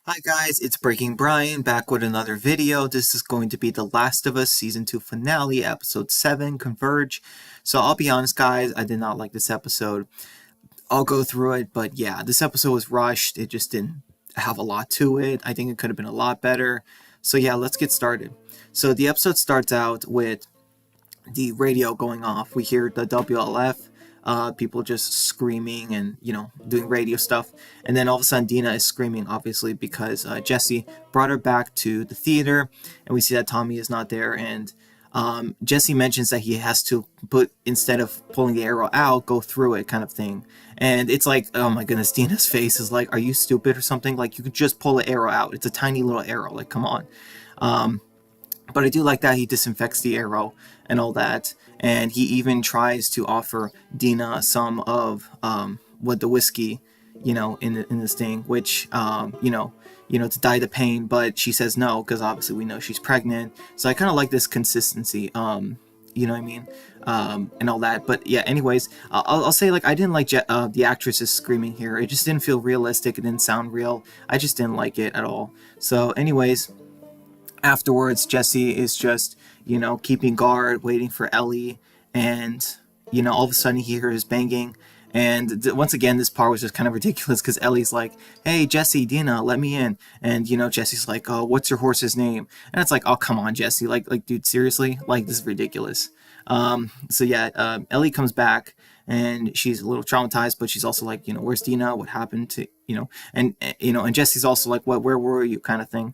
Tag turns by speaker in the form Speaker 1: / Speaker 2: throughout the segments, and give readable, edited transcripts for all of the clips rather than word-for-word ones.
Speaker 1: Hi guys, it's Breaking Brian back with another video. This is going to be The Last of Us Season 2 finale, Episode 7, Converge. So I'll be honest guys, I did not like this episode. I'll go through it, but yeah, this episode was rushed. It just didn't have a lot to it. I think it could have been a lot better. So yeah, let's get started. So the episode starts out with the radio going off. We hear the WLF, people just screaming and doing radio stuff, and then all of a sudden Dina is screaming, obviously because Jesse brought her back to the theater, and we see that Tommy is not there, and Jesse mentions that he has to put, instead of pulling the arrow out, go through it, kind of thing. And it's like, oh my goodness, Dina's face is like, are you stupid or something? Like, you could just pull the arrow out. It's a tiny little arrow. Like, come on. But I do like that he disinfects the arrow and all that, and he even tries to offer Dina some of what the whiskey, in this thing, which to die the pain, but she says no because obviously we know she's pregnant. So I kind of like this consistency. You know what I mean, and all that. But yeah, anyways, I'll say, like, I didn't like the actresses screaming here. It just didn't feel realistic. It didn't sound real. I just didn't like it at all. So, anyways, afterwards, Jesse is just, keeping guard, waiting for Ellie, and, all of a sudden he hears banging. And once again, this part was just kind of ridiculous because Ellie's like, hey, Jesse, Dina, let me in. And, Jesse's like, oh, what's your horse's name? And it's like, oh, come on, Jesse. Like, dude, seriously? Like, this is ridiculous. So yeah, Ellie comes back and she's a little traumatized, but she's also like, where's Dina? What happened to, and Jesse's also like, what, where were you, kind of thing.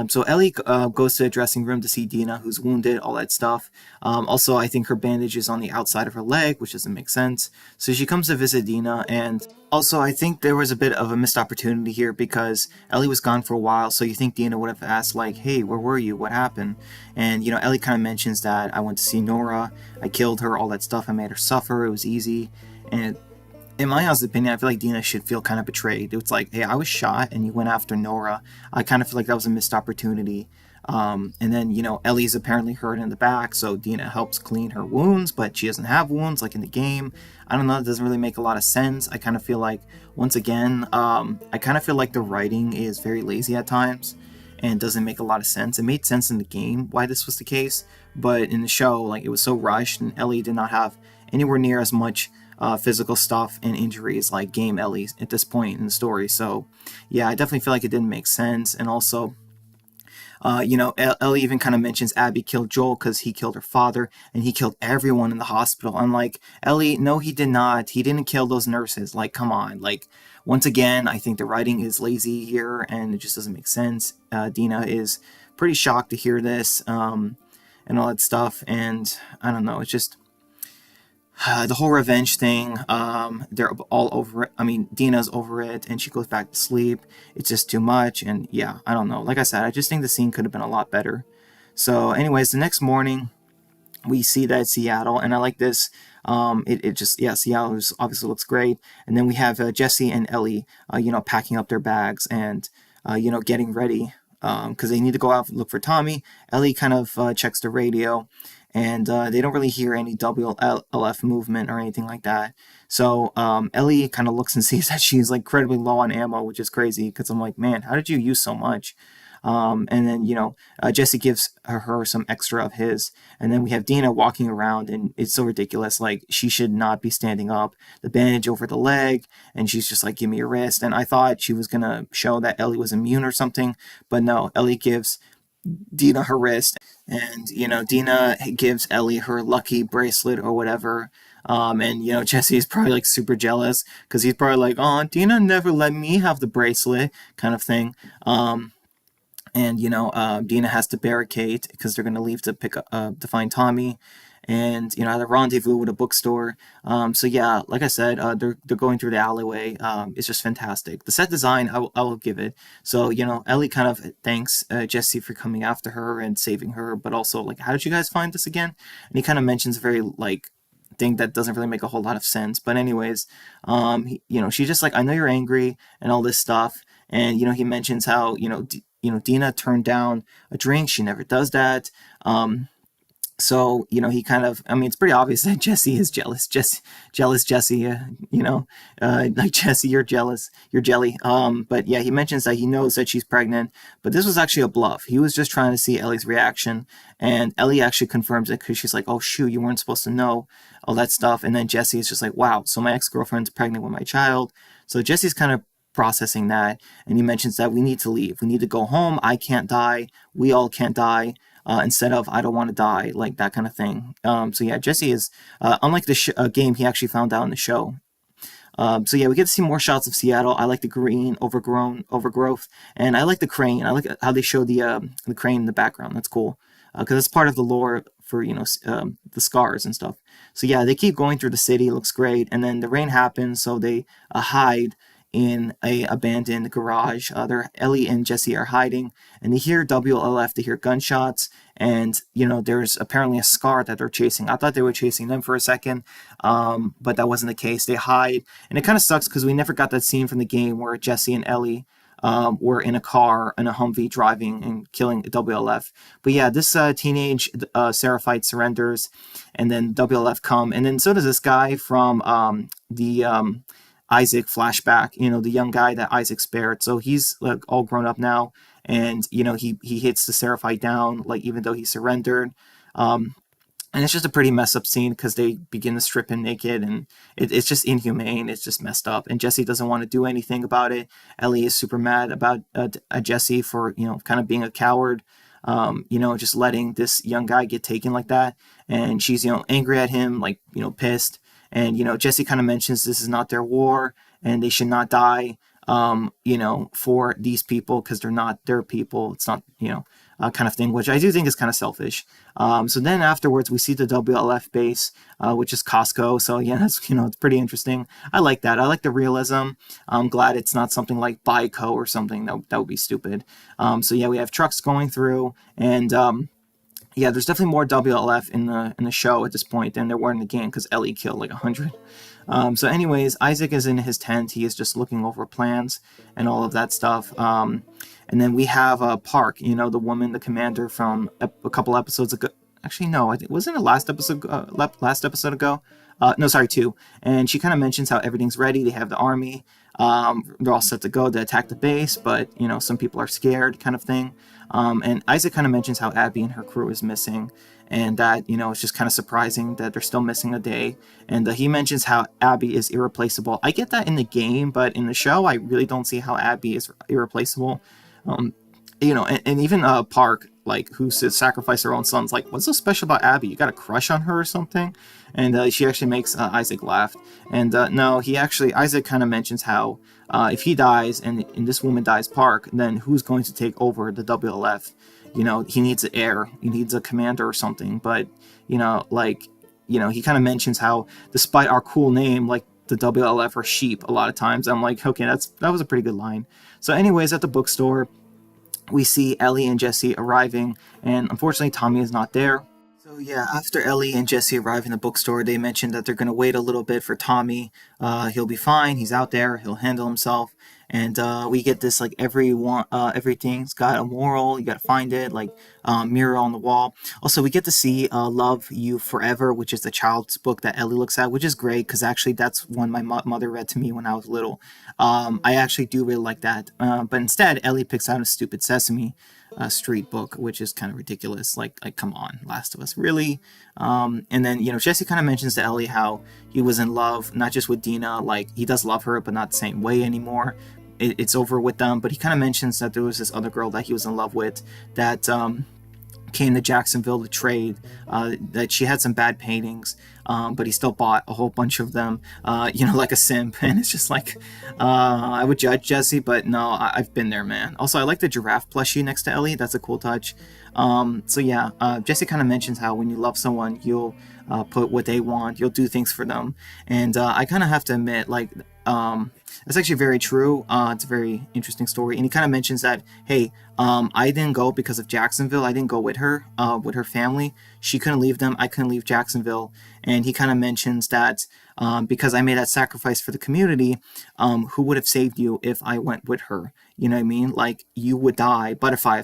Speaker 1: So Ellie goes to the dressing room to see Dina, who's wounded, all that stuff. Also, I think her bandage is on the outside of her leg, which doesn't make sense. So she comes to visit Dina, and also I think there was a bit of a missed opportunity here because Ellie was gone for a while, so you think Dina would have asked, like, hey, where were you? What happened? And, Ellie kind of mentions that I went to see Nora, I killed her, all that stuff, I made her suffer, it was easy. And in my honest opinion, I feel like Dina should feel kind of betrayed. It's like, hey, I was shot and you went after Nora. I kind of feel like that was a missed opportunity. And then, Ellie's apparently hurt in the back, so Dina helps clean her wounds, but she doesn't have wounds like in the game. I don't know, it doesn't really make a lot of sense. I kind of feel like, once again, I kind of feel like the writing is very lazy at times and doesn't make a lot of sense. It made sense in the game why this was the case, but in the show, like, it was so rushed, and Ellie did not have anywhere near as much physical stuff and injuries like game Ellie at this point in the story. So, yeah, I definitely feel like it didn't make sense. And also, Ellie even kind of mentions Abby killed Joel because he killed her father and he killed everyone in the hospital. I'm like, Ellie, no, he did not. He didn't kill those nurses. Like, come on. Like, once again, I think the writing is lazy here and it just doesn't make sense. Dina is pretty shocked to hear this, and all that stuff. And I don't know, it's just the whole revenge thing. They're all over it. I mean, Dina's over it, and she goes back to sleep. It's just too much, and yeah, I don't know. Like I said, I just think the scene could have been a lot better. So, anyways, the next morning we see that Seattle, and I like this. It just, yeah, Seattle just obviously looks great, and then we have Jesse and Ellie, packing up their bags and getting ready because they need to go out and look for Tommy. Ellie kind of checks the radio, and they don't really hear any WLF movement or anything like that. So Ellie kind of looks and sees that she's like incredibly low on ammo, which is crazy because I'm like, man, how did you use so much? And then, Jesse gives her some extra of his. And then we have Dina walking around, and it's so ridiculous. Like, she should not be standing up. The bandage over the leg, and she's just like, give me your wrist. And I thought she was going to show that Ellie was immune or something. But no, Ellie gives Dina her wrist. And, Dina gives Ellie her lucky bracelet or whatever. And, Jesse is probably like super jealous because he's probably like, oh, Dina never let me have the bracelet, kind of thing. And Dina has to barricade because they're going to leave to pick up to find Tommy, and at a rendezvous with a bookstore. So yeah, like I said, they're going through the alleyway. It's just fantastic. The set design, I will give it. So Ellie kind of thanks Jesse for coming after her and saving her, but also, like, how did you guys find this again? And he kind of mentions a very, like, thing that doesn't really make a whole lot of sense. But anyways, she's just like, I know you're angry and all this stuff. And he mentions how Dina turned down a drink. She never does that. So, he kind of, I mean, it's pretty obvious that Jesse is jealous. Jealous Jesse, like Jesse, you're jealous, you're jelly. But yeah, he mentions that he knows that she's pregnant, but this was actually a bluff. He was just trying to see Ellie's reaction, and Ellie actually confirms it because she's like, "Oh shoot, you weren't supposed to know all that stuff." And then Jesse is just like, "Wow, so my ex girlfriend's pregnant with my child." So Jesse's kind of processing that, and he mentions that we need to leave. We need to go home. I can't die. We all can't die instead of I don't want to die, like that kind of thing. So yeah, Jesse is unlike the game he actually found out in the show. So yeah, we get to see more shots of Seattle. I like the green, overgrowth, and I like the crane. I like how they show the crane in the background. That's cool because it's part of the lore for the scars and stuff. So yeah, they keep going through the city. It looks great, and then the rain happens, so they hide in a abandoned garage. Ellie and Jesse are hiding, and they hear WLF. They hear gunshots, and there's apparently a scar that they're chasing. I thought they were chasing them for a second, but that wasn't the case. They hide, and it kind of sucks because we never got that scene from the game where Jesse and Ellie were in a car in a Humvee driving and killing WLF. But yeah, this teenage Seraphite surrenders, and then WLF come, and then so does this guy from the Isaac flashback. The young guy that Isaac spared. So he's like all grown up now, and he hits the Seraphite down, like even though he surrendered. Um, and it's just a pretty messed up scene because they begin to strip him naked, and it's just inhumane. It's just messed up, and Jesse doesn't want to do anything about it. Ellie is super mad about Jesse for kind of being a coward, just letting this young guy get taken like that, and she's angry at him, like pissed, and Jesse kind of mentions this is not their war, and they should not die, for these people because they're not their people. It's not kind of thing, which I do think is kind of selfish. So then afterwards, we see the WLF base, which is Costco. So yeah, that's it's pretty interesting. I like that. I like the realism. I'm glad it's not something like Buyco or something that would be stupid. So yeah, we have trucks going through, and yeah, there's definitely more WLF in the show at this point than there were in the game because Ellie killed like 100. So anyways, Isaac is in his tent. He is just looking over plans and all of that stuff. And then we have Park, the woman, the commander from a couple episodes ago. Actually, no, I think wasn't it last episode ago. No, sorry, two. And she kind of mentions how everything's ready. They have the army. They're all set to go to attack the base, but some people are scared, kind of thing. And Isaac kind of mentions how Abby and her crew is missing, and that it's just kind of surprising that they're still missing a day. And he mentions how Abby is irreplaceable. I get that in the game, but in the show, I really don't see how Abby is irreplaceable. And even Park, like, who sacrificed her own sons, like, what's so special about Abby? You got a crush on her or something? And she actually makes Isaac laugh. And no, Isaac kind of mentions how if he dies and this woman dies, Park, then who's going to take over the WLF? He needs an heir, he needs a commander or something. But, he kind of mentions how despite our cool name, like, the WLF are sheep a lot of times. I'm like, okay, that was a pretty good line. So anyways, at the bookstore, we see Ellie and Jesse arriving, and unfortunately Tommy is not there. So yeah, after Ellie and Jesse arrive in the bookstore, they mention that they're going to wait a little bit for Tommy. He'll be fine. He's out there. He'll handle himself. And we get this, like, everything's got a moral. You got to find it, like mirror on the wall. Also, we get to see Love You Forever, which is the child's book that Ellie looks at, which is great because actually that's one my mother read to me when I was little. I actually do really like that. But instead, Ellie picks out a stupid Sesame Street book, which is kind of ridiculous. Like come on, Last of Us, really? And then Jesse kind of mentions to Ellie how he was in love not just with Dina, like he does love her, but not the same way anymore. It's over with them. But he kind of mentions that there was this other girl that he was in love with that came to Jacksonville to trade, that she had some bad paintings, but he still bought a whole bunch of them, like a simp. And it's just like, I would judge Jesse, but no, I've been there, man. Also, I like the giraffe plushie next to Ellie. That's a cool touch. So yeah, Jesse kind of mentions how when you love someone, you'll put what they want, you'll do things for them. And I kind of have to admit, like, that's actually very true. It's a very interesting story. And he kind of mentions that, hey, I didn't go because of Jacksonville. I didn't go with her family. She couldn't leave them. I couldn't leave Jacksonville. and he kind of mentions that because I made that sacrifice for the community, who would have saved you if I went with her? You know what I mean? Like, you would die, butterfly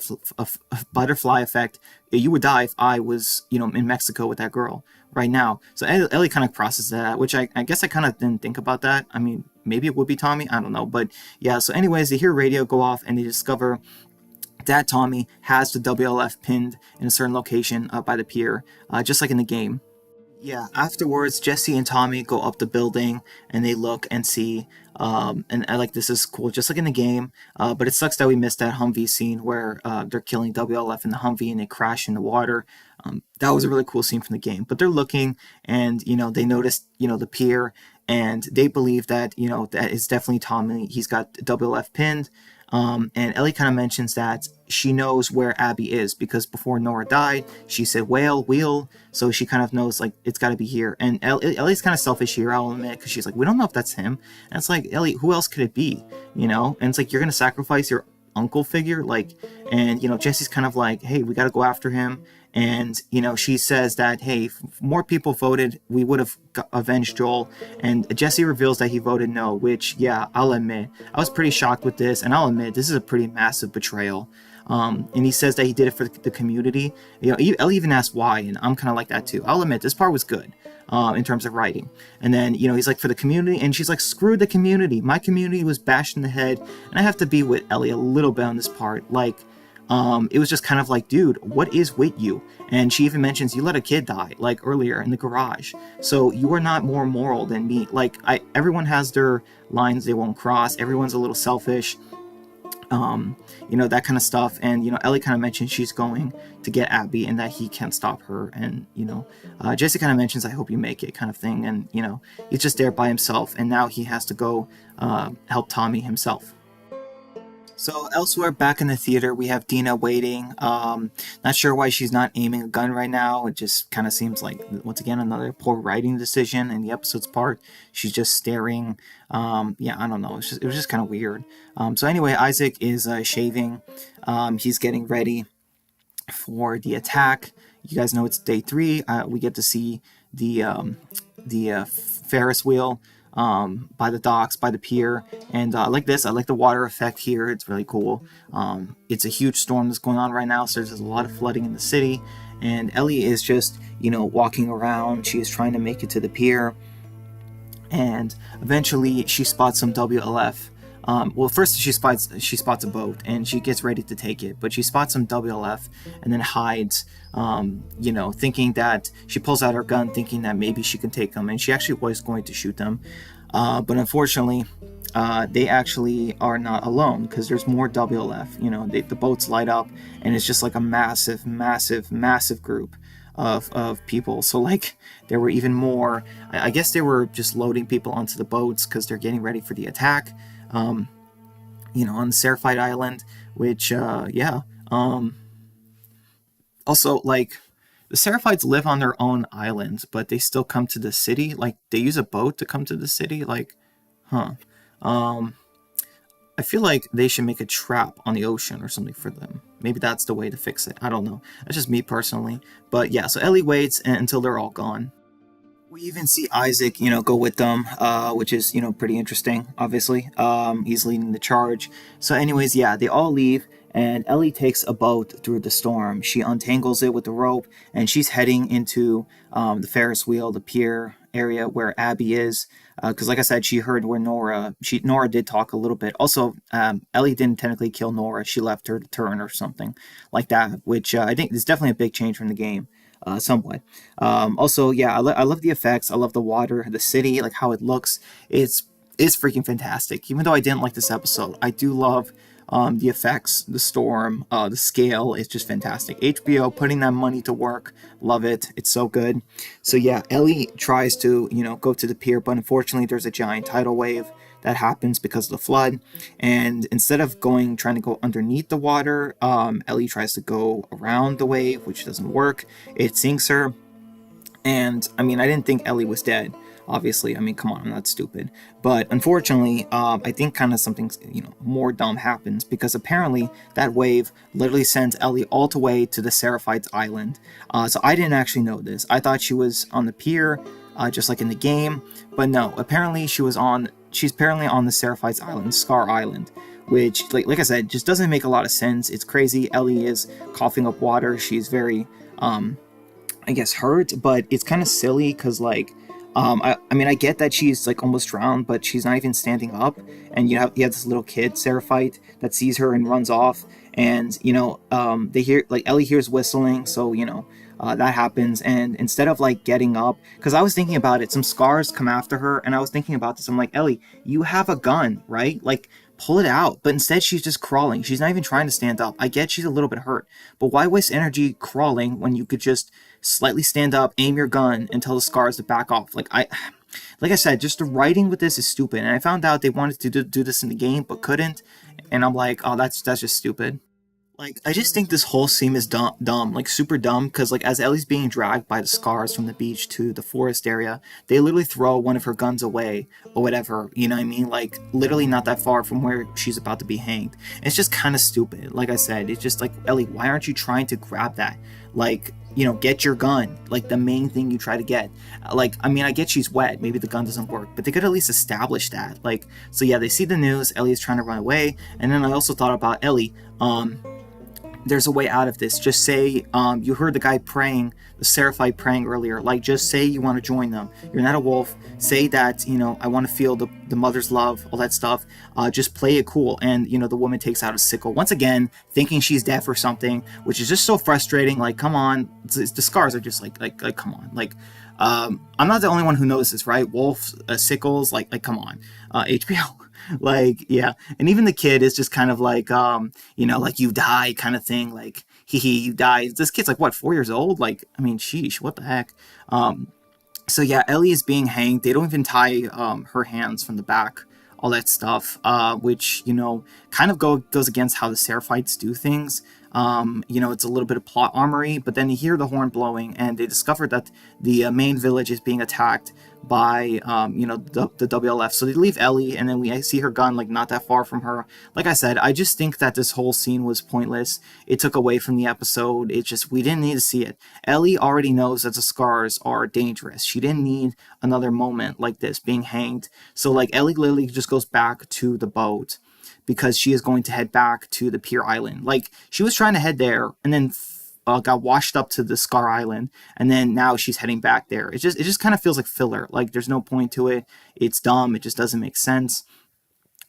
Speaker 1: effect. You would die if I was, in Mexico with that girl right now. So Ellie kind of crosses that, which I guess I kind of didn't think about that. I mean, maybe it would be Tommy. I don't know. But yeah, so anyways, they hear radio go off and they discover that Tommy has the WLF pinned in a certain location by the pier, just like in the game. Yeah, afterwards, Jesse and Tommy go up the building and they look and see. And I like, this is cool, just like in the game. But it sucks that we missed that Humvee scene where they're killing WLF in the Humvee and they crash in the water. That was a really cool scene from the game. But they're looking and, they notice, the pier, and they believe that, that is definitely Tommy. He's got WLF pinned. And Ellie kind of mentions that she knows where Abby is because before Nora died, she said wheel, so she kind of knows, like, it's got to be here. And Ellie's kind of selfish here, I'll admit, because she's like, we don't know if that's him. And it's like, Ellie, who else could it be? And it's like, you're gonna sacrifice your uncle figure, like, and Jesse's kind of like, hey, we got to go after him. And she says that, hey, if more people voted, we would have avenged Joel. And Jesse reveals that he voted no, which, yeah, I'll admit, I was pretty shocked with this, and I'll admit this is a pretty massive betrayal. And he says that he did it for the community. I'll even ask why, and I'm kind of like that too. I'll admit this part was good in terms of writing. And then he's like, for the community, and she's like, screw the community. My community was bashed in the head, and I have to be with Ellie a little bit on this part. Like, it was just kind of like, dude, what is with you? And she even mentions, you let a kid die, like, earlier in the garage. So you are not more moral than me. Like, everyone has their lines they won't cross. Everyone's a little selfish. That kind of stuff. And, Ellie kind of mentions she's going to get Abby and that he can't stop her. And, Jesse kind of mentions, I hope you make it, kind of thing. And, he's just there by himself. And now he has to go help Tommy himself. So elsewhere, back in the theater, we have Dina waiting. Not sure why she's not aiming a gun right now. It just kind of seems like, once again, another poor writing decision in the episode's part. She's just staring. Yeah, I don't know. It was just kind of weird. So anyway, Isaac is shaving. He's getting ready for the attack. You guys know it's day 3. We get to see the Ferris wheel by the docks, by the pier, and I like this. I like the water effect here. It's really cool. It's a huge storm that's going on right now, so there's a lot of flooding in the city, and Ellie is just walking around. She is trying to make it to the pier, and eventually she spots some WLF. Well, first she spots a boat and she gets ready to take it, but she spots some WLF and then hides, thinking that she pulls out her gun, thinking that maybe she can take them, and she actually was going to shoot them, but unfortunately, they actually are not alone because there's more WLF. The boats light up and it's just like a massive, massive, massive group of people. So like there were even more. I guess they were just loading people onto the boats because they're getting ready for the attack. On the Seraphite Island, which, also, like, the Seraphites live on their own island, but they still come to the city. Like, they use a boat to come to the city. Like, I feel like they should make a trap on the ocean or something for them. Maybe that's the way to fix it. I don't know. That's just me personally. But yeah, so Ellie waits until they're all gone. We even see Isaac, go with them, which is, pretty interesting, obviously. He's leading the charge. So anyways, yeah, they all leave, and Ellie takes a boat through the storm. She untangles it with the rope, and she's heading into the Ferris wheel, the pier area where Abby is. Because like I said, she heard where Nora did talk a little bit. Also, Ellie didn't technically kill Nora. She left her to turn or something like that, which I think is definitely a big change from the game. Somewhat. Also, yeah, I love the effects. I love the water, the city, like how it looks. It's freaking fantastic. Even though I didn't like this episode, I do love the effects, the storm, the scale. It's just fantastic. HBO putting that money to work. Love it. It's so good. So yeah, Ellie tries to go to the pier, but unfortunately there's a giant tidal wave that happens because of the flood, and instead of trying to go underneath the water, Ellie tries to go around the wave, which doesn't work. It sinks her, and I mean, I didn't think Ellie was dead. Obviously, I mean, come on, I'm not stupid. But unfortunately, I think kind of something more dumb happens because apparently that wave literally sends Ellie all the way to the Seraphites Island. So I didn't actually know this. I thought she was on the pier, just like in the game. But no, apparently she's apparently on the Seraphites Island, Scar Island, which, like I said, just doesn't make a lot of sense. It's crazy. Ellie is coughing up water. She's very, I guess, hurt, but it's kind of silly because, like, I mean, I get that she's like almost drowned, but she's not even standing up. And you have this little kid, Seraphite, that sees her and runs off. And they hear, like, Ellie hears whistling, so that happens. And instead of like getting up, because I was thinking about it, some scars come after her, and I was thinking about this. I'm like, Ellie, you have a gun, right? Like, pull it out. But instead, she's just crawling. She's not even trying to stand up. I get she's a little bit hurt, but why waste energy crawling when you could just slightly stand up, aim your gun, and tell the scars to back off? Like I said, just the writing with this is stupid. And I found out they wanted to do this in the game, but couldn't. And I'm like, oh, that's just stupid. Like, I just think this whole scene is dumb, like super dumb, because like as Ellie's being dragged by the scars from the beach to the forest area, they literally throw one of her guns away or whatever. You know what I mean? Like literally not that far from where she's about to be hanged. And it's just kind of stupid. Like I said, it's just like, Ellie, why aren't you trying to grab that? Like, get your gun. Like the main thing you try to get. Like, I mean, I get she's wet. Maybe the gun doesn't work, but they could at least establish that. Like, so yeah, they see the news. Ellie is trying to run away, and then I also thought about Ellie. There's a way out of this. Just say, you heard the guy praying, the Seraphite praying earlier. Like, just say you want to join them. You're not a wolf. Say that, I want to feel the mother's love, all that stuff. Just play it cool. And, the woman takes out a sickle. Once again, thinking she's deaf or something, which is just so frustrating. Like, come on. The scars are just like, come on. Like, I'm not the only one who notices, right? Wolves, sickles, like, come on. HBO. Like, yeah. And even the kid is just kind of like, like, you die kind of thing. Like, hee, you die. This kid's like, what, 4 years old? Like, I mean, sheesh, what the heck? So yeah, Ellie is being hanged. They don't even tie her hands from the back, all that stuff, which kind of goes against how the Seraphites do things. It's a little bit of plot armory, but then you hear the horn blowing, and they discover that the main village is being attacked by the WLF. So they leave Ellie, and then we see her gun like not that far from her. Like I said, I just think that this whole scene was pointless. It took away from the episode. We didn't need to see it. Ellie already knows that the scars are dangerous. She didn't need another moment like this being hanged. So like Ellie literally just goes back to the boat because she is going to head back to the Pier Island. Like, she was trying to head there and then got washed up to the Scar Island, and then now she's heading back there. It just kind of feels like filler. Like, there's no point to it. It's dumb. It just doesn't make sense.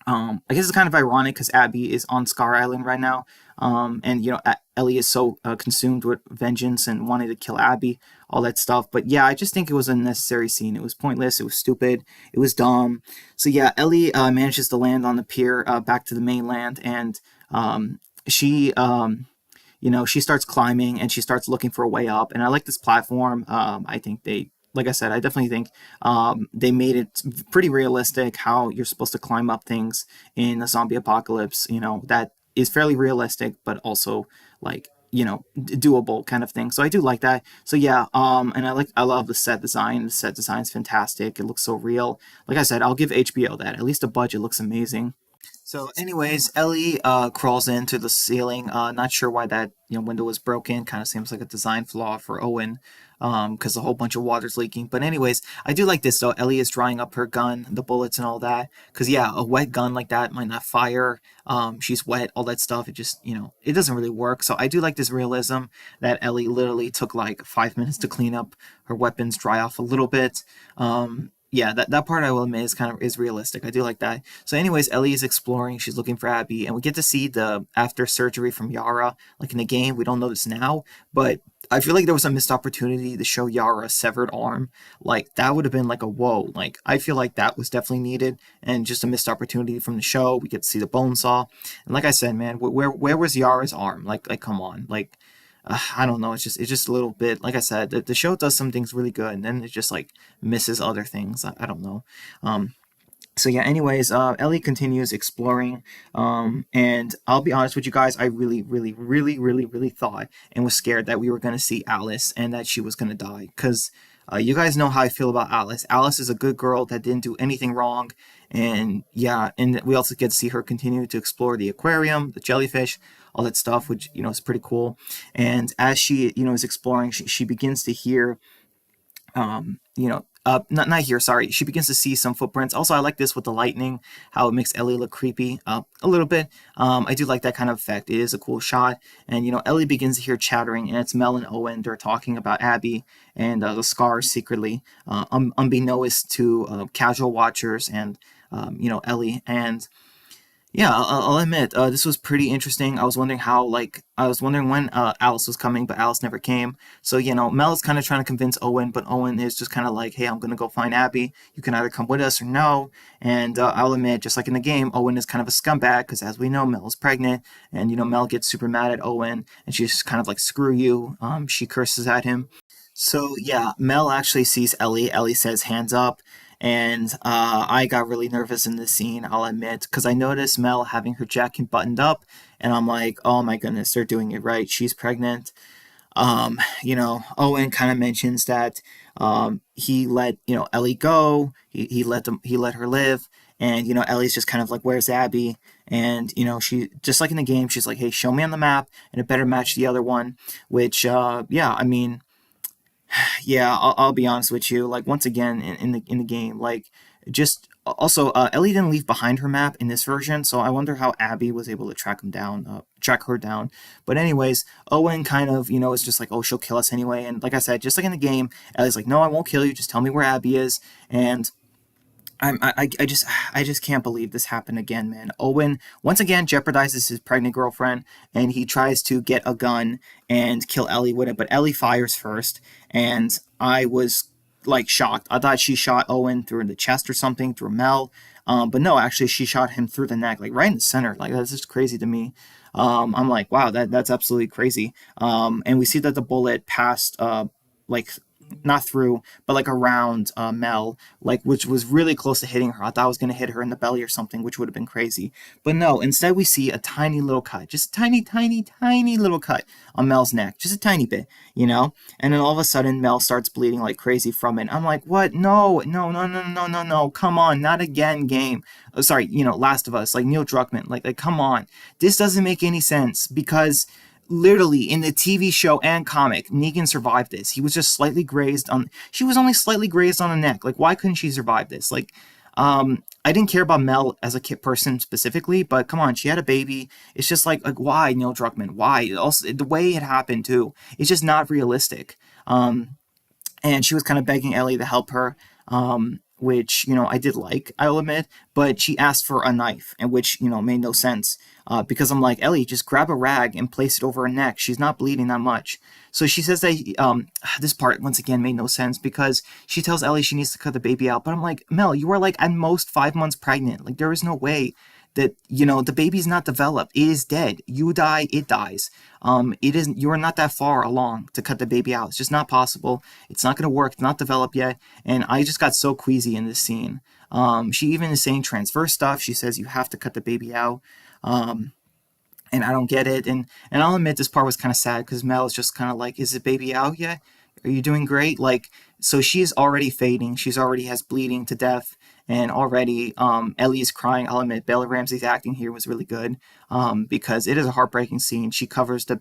Speaker 1: I guess it's kind of ironic because Abby is on Scar Island right now, and Ellie is so consumed with vengeance and wanting to kill Abby, all that stuff. But yeah, I just think it was a necessary scene. It was pointless. It was stupid. It was dumb. So yeah, Ellie manages to land on the pier back to the mainland, and she she starts climbing and she starts looking for a way up. And I like this platform. I think like I said, I definitely think they made it pretty realistic how you're supposed to climb up things in a zombie apocalypse. That is fairly realistic, but also like doable kind of thing. So I do like that. So yeah, and I love the set design. The set design is fantastic. It looks so real. Like I said, I'll give HBO that. At least the budget looks amazing. So, anyways, Ellie crawls into the ceiling. Not sure why that window was broken. Kind of seems like a design flaw for Owen, because a whole bunch of water's leaking. But anyways, I do like this though. Ellie is drying up her gun, the bullets and all that. Because yeah, a wet gun like that might not fire. She's wet, all that stuff. It just it doesn't really work. So I do like this realism that Ellie literally took like 5 minutes to clean up her weapons, dry off a little bit. Yeah, that part I will admit is realistic. I do like that. So, anyways, Ellie is exploring. She's looking for Abby, and we get to see the after surgery from Yara. Like in the game, we don't know this now, but I feel like there was a missed opportunity to show Yara's severed arm. Like that would have been like a whoa. Like I feel like that was definitely needed, and just a missed opportunity from the show. We get to see the bone saw, and like I said, man, where was Yara's arm? Like come on, like. I don't know. It's just a little bit. Like I said, the show does some things really good, and then it just like misses other things. I don't know. So yeah. Anyways, Ellie continues exploring, and I'll be honest with you guys. I really, really, really, really, really thought and was scared that we were gonna see Alice and that she was gonna die. Cause You guys know how I feel about Alice. Alice is a good girl that didn't do anything wrong, and yeah, and we also get to see her continue to explore the aquarium, the jellyfish, all that stuff, which is pretty cool. And as she is exploring, she begins to hear not here. Sorry, she begins to see some footprints. Also, I like this with the lightning, how it makes Ellie look creepy a little bit. I do like that kind of effect. It is a cool shot, and Ellie begins to hear chattering, and it's Mel and Owen. They're talking about Abby and the scars secretly, unbeknownst to casual watchers and Ellie. And yeah, I'll admit, this was pretty interesting. I was wondering when Alice was coming, but Alice never came. So, Mel is kind of trying to convince Owen, but Owen is just kind of like, hey, I'm going to go find Abby. You can either come with us or no. And I'll admit, just like in the game, Owen is kind of a scumbag because, as we know, Mel is pregnant. And, Mel gets super mad at Owen, and she's just kind of like, screw you. She curses at him. So yeah, Mel actually sees Ellie. Ellie says, "Hands up," and I got really nervous in this scene. I'll admit, because I noticed Mel having her jacket buttoned up, and I'm like, "Oh my goodness, they're doing it right. She's pregnant." Owen kind of mentions that he let Ellie go. He let her live, and Ellie's just kind of like, "Where's Abby?" And she just like in the game, she's like, "Hey, show me on the map, and it better match the other one." Which yeah, I mean yeah, I'll be honest with you. Like once again in the game, like just also Ellie didn't leave behind her map in this version, so I wonder how Abby was able to track her down. But anyways, Owen kind of is just like, oh, she'll kill us anyway. And like I said, just like in the game, Ellie's like, no, I won't kill you. Just tell me where Abby is. And I just can't believe this happened again, man. Owen once again jeopardizes his pregnant girlfriend, and he tries to get a gun and kill Ellie with it, but Ellie fires first, and I was like shocked. I thought she shot Owen through the chest or something through Mel, but no, actually she shot him through the neck, like right in the center. Like that's just crazy to me. I'm like, wow, that's absolutely crazy. And we see that the bullet passed like not through, but like around Mel, like which was really close to hitting her. I thought I was gonna hit her in the belly or something, which would have been crazy. But no, instead we see a tiny little cut, just a tiny, tiny, tiny little cut on Mel's neck, just a tiny bit. And then all of a sudden Mel starts bleeding like crazy from it. I'm like, what? No, no, no, no, no, no, no, come on, not again, game. Oh, sorry, Last of Us, like Neil Druckmann, like come on, this doesn't make any sense because literally in the TV show and comic, Negan survived this. He was just slightly grazed on. She was only slightly grazed on the neck. Like, why couldn't she survive this? Like, I didn't care about Mel as a kid person specifically, but come on, she had a baby. It's just like why Neil Druckmann? Why? Also, the way it happened too. It's just not realistic. And she was kind of begging Ellie to help her, which I did like, I'll admit, but she asked for a knife, and which made no sense because I'm like, Ellie, just grab a rag and place it over her neck. She's not bleeding that much. So she says that this part once again made no sense because she tells Ellie she needs to cut the baby out, but I'm like, Mel, you are like at most 5 months pregnant. Like there is no way that the baby's not developed. It is dead. You die, it dies. It isn't. You are not that far along to cut the baby out. It's just not possible. It's not going to work. It's not developed yet. And I just got so queasy in this scene. She even is saying transverse stuff. She says you have to cut the baby out. And I don't get it. And I'll admit this part was kind of sad because Mel is just kind of like, is the baby out yet? Are you doing great? Like, so she's already fading. She's already has bleeding to death, and already Ellie is crying. I'll admit Bella Ramsey's acting here was really good because it is a heartbreaking scene. She covers the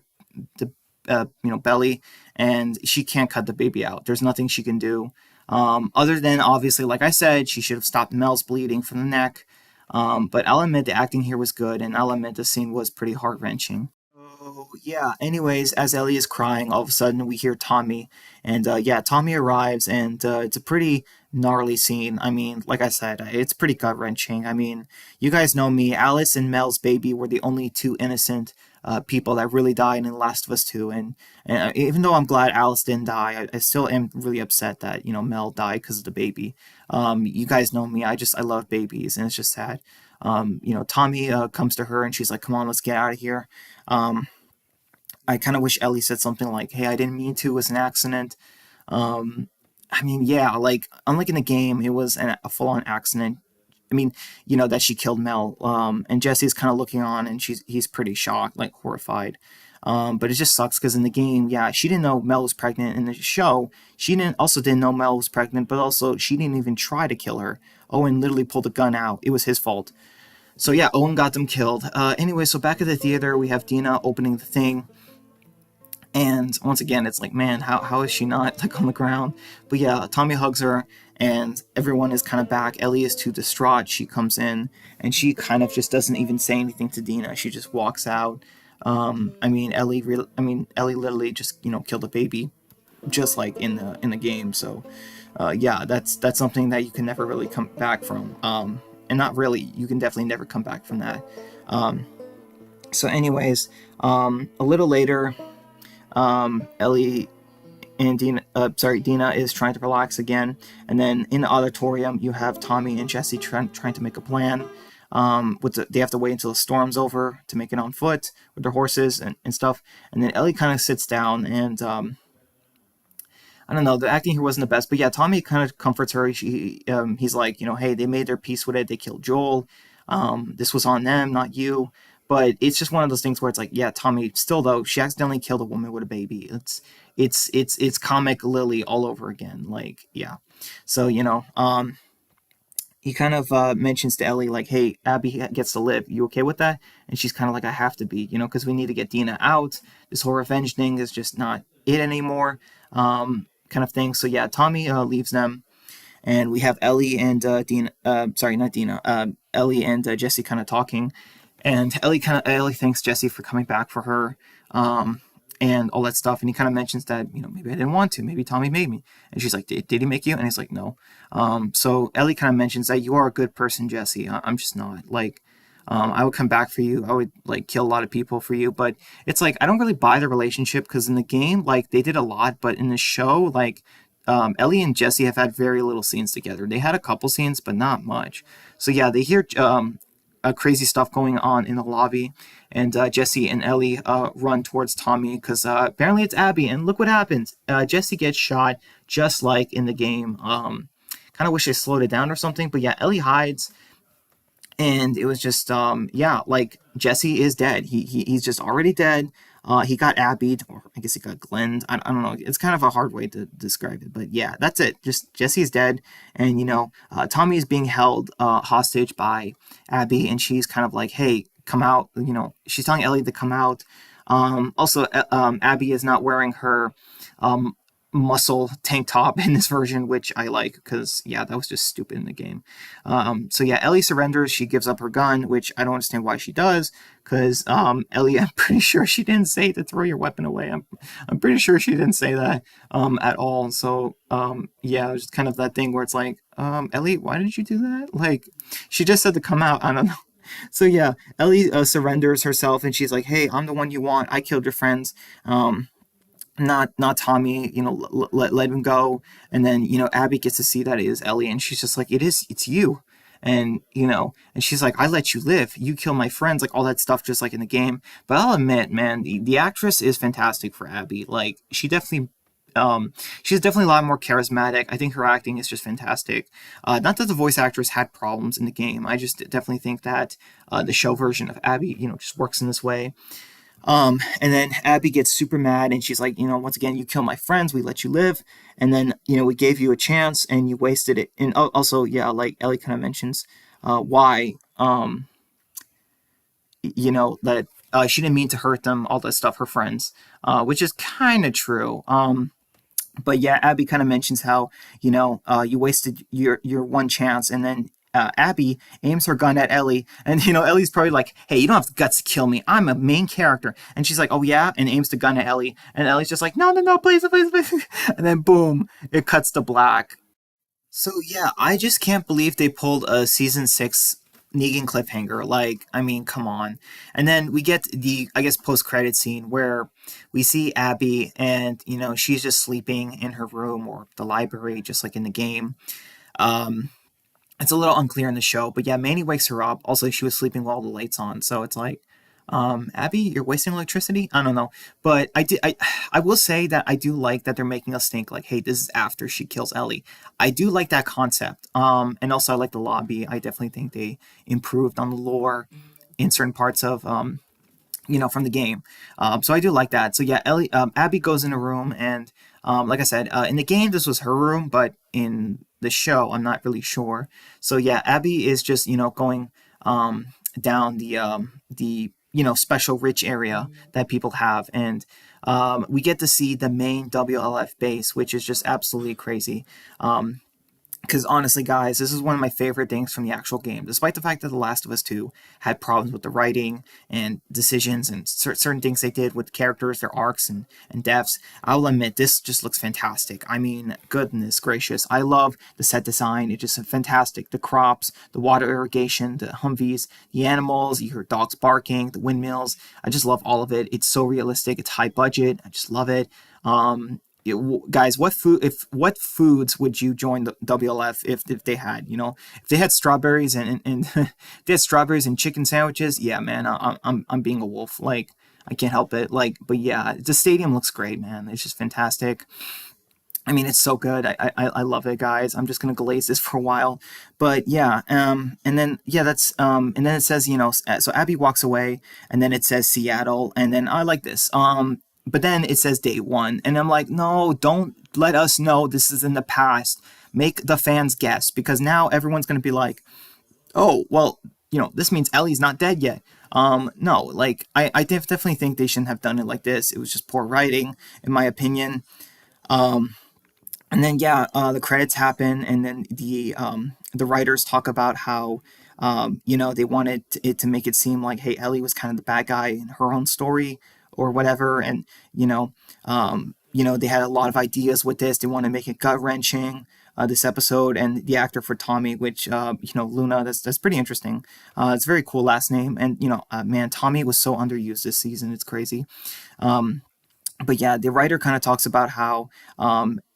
Speaker 1: belly, and she can't cut the baby out. There's nothing she can do other than obviously, like I said, she should have stopped Mel's bleeding from the neck. But I'll admit the acting here was good, and I'll admit the scene was pretty heart wrenching. Oh, yeah. Anyways, as Ellie is crying, all of a sudden we hear Tommy. And yeah, Tommy arrives, and it's a pretty gnarly scene. I mean, like I said, it's pretty gut wrenching. I mean, you guys know me. Alice and Mel's baby were the only two innocent people that really died in The Last of Us 2. And even though I'm glad Alice didn't die, I still am really upset that, Mel died because of the baby. You guys know me. I love babies, and it's just sad. Tommy comes to her, and she's like, come on, let's get out of here. Um, I kind of wish Ellie said something like, "Hey, I didn't mean to. It was an accident." Um, I mean, yeah, like unlike in the game, it was a full-on accident. I mean, that she killed Mel. And Jesse's kind of looking on, and he's pretty shocked, like horrified. But it just sucks because in the game, yeah, she didn't know Mel was pregnant. In the show, she didn't know Mel was pregnant, but also she didn't even try to kill her. Owen literally pulled a gun out. It was his fault. So yeah, Owen got them killed. Anyway, so back at the theater, we have Dina opening the thing. And once again, it's like, man, how is she not like on the ground? But yeah, Tommy hugs her, and everyone is kind of back. Ellie is too distraught. She comes in, and she kind of just doesn't even say anything to Dina. She just walks out. Ellie literally just killed a baby, just like in the game. So, yeah, that's something that you can never really come back from. And not really, you can definitely never come back from that. So, anyways, a little later, Ellie and Dina is trying to relax again, and then in the auditorium you have Tommy and Jesse trying to make a plan. They have to wait until the storm's over to make it on foot with their horses and stuff, and then Ellie kind of sits down and I don't know. The acting here wasn't the best, but yeah, Tommy kind of comforts her. He's like, hey, they made their peace with it. They killed Joel. This was on them, not you. But it's just one of those things where it's like, yeah, Tommy. Still though, she accidentally killed a woman with a baby. It's comic Lily all over again. Like, yeah. So he kind of mentions to Ellie like, "Hey, Abby gets to live. You okay with that?" And she's kind of like, "I have to be, because we need to get Dina out. This whole revenge thing is just not it anymore." Kind of thing. So yeah, Tommy leaves them, and we have Ellie and Dina. Sorry, not Dina. Ellie and Jesse kind of talking, and Ellie thanks Jesse for coming back for her. And all that stuff. And he kind of mentions that, maybe I didn't want to. Maybe Tommy made me. And she's like, did he make you? And he's like, no. So Ellie kind of mentions that you are a good person, Jesse. I'm just not. Like, I would come back for you. I would, like, kill a lot of people for you. But it's like, I don't really buy the relationship because in the game, like, they did a lot. But in the show, like, Ellie and Jesse have had very little scenes together. They had a couple scenes, but not much. So yeah, they hear crazy stuff going on in the lobby, and Jesse and Ellie run towards Tommy because apparently it's Abby, and look what happens. Jesse gets shot just like in the game. Kind of wish they slowed it down or something, but yeah, Ellie hides, and it was just yeah, like Jesse is dead. He's just already dead. He got Abbied, or I guess he got Glenned. I don't know. It's kind of a hard way to describe it, but yeah, that's it. Just Jesse's dead, and Tommy is being held hostage by Abby, and she's kind of like, "Hey, come out!" She's telling Ellie to come out. Also, Abby is not wearing her um, muscle tank top in this version, which I like because yeah, that was just stupid in the game. So yeah, Ellie surrenders. She gives up her gun, which I don't understand why she does. Because Ellie, I'm pretty sure she didn't say to throw your weapon away. I'm pretty sure she didn't say that at all. So yeah, it was just kind of that thing where it's like, Ellie, why did you do that? Like, she just said to come out. I don't know. So yeah, Ellie surrenders herself, and she's like, "Hey, I'm the one you want. I killed your friends." Not Tommy, let him go. And then, Abby gets to see that it is Ellie, and she's just like, it's you. And, and she's like, I let you live. You kill my friends, like all that stuff, just like in the game. But I'll admit, man, the actress is fantastic for Abby. Like, she's definitely a lot more charismatic. I think her acting is just fantastic. Not that the voice actress had problems in the game. I just definitely think that the show version of Abby, just works in this way. And then Abby gets super mad, and she's like, once again, you kill my friends, we let you live, and then, we gave you a chance and you wasted it. And also, yeah, like Ellie kind of mentions, why, that she didn't mean to hurt them, all that stuff, her friends, which is kind of true. But yeah, Abby kind of mentions how you wasted your one chance, and then Abby aims her gun at Ellie, and Ellie's probably like, "Hey, you don't have the guts to kill me. I'm a main character." And she's like, "Oh yeah," and aims the gun at Ellie, and Ellie's just like, "No, no, no, please, please, please," and then boom, it cuts to black. So yeah, I just can't believe they pulled a season 6 Negan cliffhanger. Like, I mean, come on. And then we get the, I guess, post-credit scene where we see Abby, and she's just sleeping in her room or the library, just like in the game. Um, it's a little unclear in the show, but yeah, Manny wakes her up. Also, she was sleeping while the lights on, so it's like, Abby, you're wasting electricity. I don't know, but I will say that I do like that they're making us think like, hey, this is after she kills Ellie. I do like that concept. And also I like the lobby. I definitely think they improved on the lore in certain parts of from the game. So I do like that. So yeah, Abby goes in a room, and like I said, in the game this was her room, but in the show I'm not really sure. So yeah, Abby is just going down the special rich area that people have, and we get to see the main WLF base, which is just absolutely crazy. Because honestly, guys, this is one of my favorite things from the actual game. Despite the fact that The Last of Us 2 had problems with the writing and decisions and certain things they did with characters, their arcs and deaths, I'll admit this just looks fantastic. I mean, goodness gracious. I love the set design. It's just fantastic. The crops, the water irrigation, the Humvees, the animals, you hear dogs barking, the windmills. I just love all of it. It's so realistic. It's high budget. I just love it. Guys, what foods would you join the WLF if they had, if they had strawberries and if they had strawberries and chicken sandwiches? Yeah, man, I'm being a wolf. Like, I can't help it. Like, but yeah, the stadium looks great, man. It's just fantastic. I mean, it's so good. I love it, guys. I'm just gonna glaze this for a while, but yeah. And then yeah, and then it says, so Abby walks away, and then it says Seattle, and then I like this. But then it says day one, and I'm like, no, don't let us know this is in the past. Make the fans guess, because now everyone's gonna be like, oh, well, this means Ellie's not dead yet. No, like I definitely think they shouldn't have done it like this. It was just poor writing, in my opinion. And then yeah, the credits happen, and then the writers talk about how they wanted it to make it seem like, hey, Ellie was kind of the bad guy in her own story or whatever, and they had a lot of ideas with this. They want to make it gut wrenching. This episode, and the actor for Tommy, which Luna, that's pretty interesting. It's a very cool last name, and man, Tommy was so underused this season. It's crazy. But yeah, the writer kind of talks about how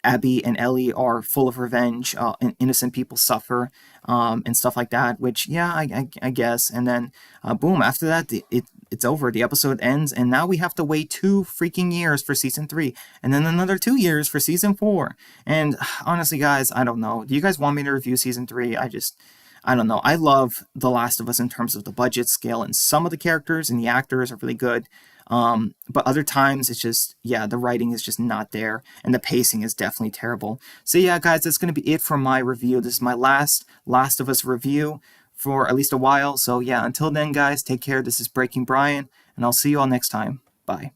Speaker 1: Abby and Ellie are full of revenge, and innocent people suffer, and stuff like that. Which, yeah, I guess. And then, boom! After that, it's over. The episode ends, and now we have to wait 2 freaking years for season 3, and then another 2 years for season 4. And honestly, guys, I don't know. Do you guys want me to review season 3? I don't know. I love The Last of Us in terms of the budget, scale, and some of the characters and the actors are really good. But other times it's just, yeah, the writing is just not there, and the pacing is definitely terrible. So yeah, guys, that's going to be it for my review. This is my Last of Us review for at least a while. So yeah, until then, guys, take care. This is Breaking Brian, and I'll see you all next time. Bye.